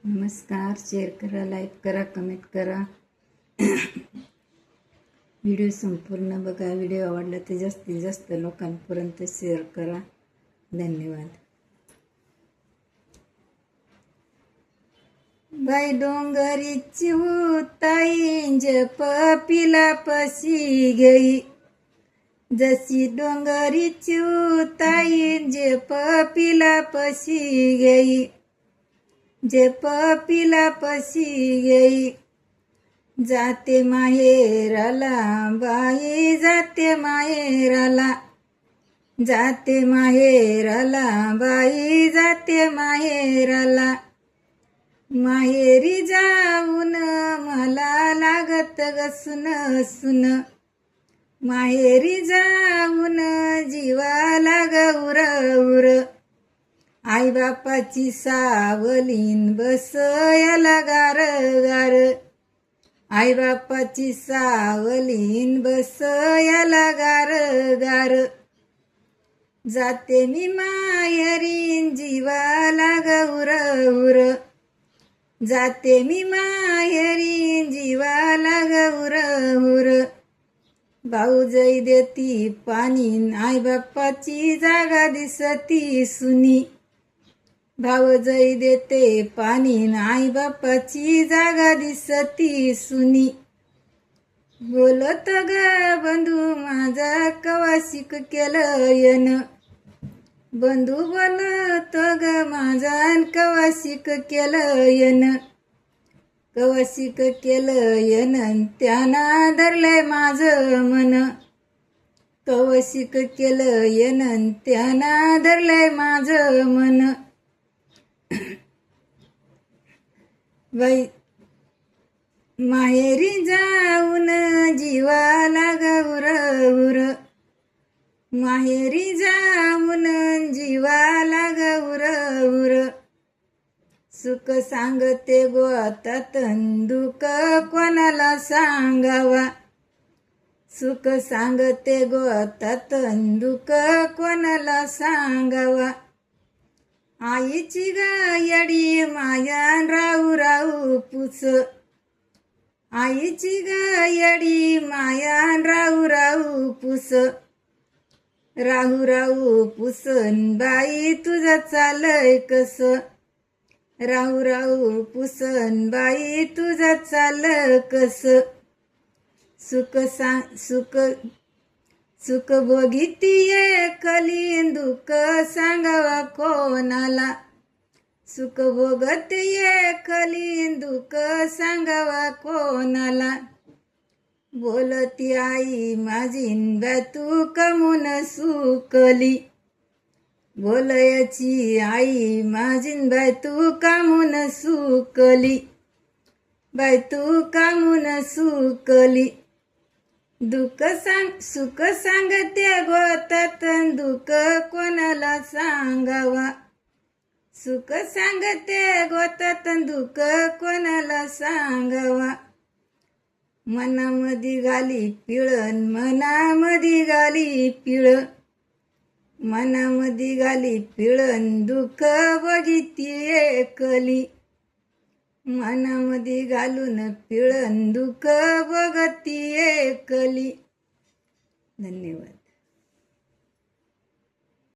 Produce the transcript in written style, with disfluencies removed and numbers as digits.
नमस्कार. शेअर करा, लाईक करा, कमेंट करा. व्हिडिओ संपूर्ण बघा. व्हिडिओ आवडला तर जास्तीत जास्त लोकांपर्यंत शेअर करा. धन्यवाद. बाई डोंगरीची ताई जप पिला पशी गई, जशी डोंगरीची ताई जप पिला पशी गई, जे पपिला पशी गई. जाते माहेराला बाई, जाते माहेराला, जाते माहेराला बाई, जाते माहेराला. माहेरी जाऊन मला लागत ग सुन सुन, माहेरी जाऊन जीवा लाग उर उर. आई बापाची सावलीन बसयाला गार गार, आई बापाची सावलीन बसयाला गार गार. जाते मी माहेरीन जीवाला उर उर, जाते मी माहेरीन जीवाला उर उर. भाऊजाई देती पाणी, आई बापाची जागा दिसती सुनी, भाऊजाई देते पाणी, आई बापाची जागा दिसती सुनी. बोलत ग बंधू माझा कवाशिक केलं यन, बंधू बोलत ग माझा कवाशिक केलं यन, कवाशिक केलं यन त्याना धरलंय माझं मन, कवाशिक केलं यन त्याना धरलंय माझं मन. बाई माहेरी जाऊन जीवाला उर उर, माहेरी जाऊन जीवाला उर उर. सुख सांगते गोतात दुःख कोणाला सांगावा, सुख सांगते गोतात दुःख कोणाला सांगावा. आईची गायडी माया राऊ राऊ पुस, आईची गायडी माया राऊ राऊ पुस. राहू राहू पुसन बाई तुझं चालय कस, राहू राहू पुसन बाई तुझं चाल कस. सुख सुख सुख भोगीतीये कली, दुःख सांगावा कोणाला, सुख भोगतीये कली, दुःख सांगावा कोणाला. बोलती आई माझीन बा तू कमून सुकली, बोलयाची आई माझीन बाय तू कामून सुकली, बाय तू कामून सुकली. दुःख सुख सांगते गोतात दुःख कोणाला सांगावा, सुख सांगते गोतात दुःख कोणाला सांगावा. मनामध्ये घाली पिळण, मनामध्ये घाली पिळ, मनामध्ये घाली पिळण दुःख बघितीये कली, मनामध्ये घालून पिळण दुःख बघतीये कली. धन्यवाद.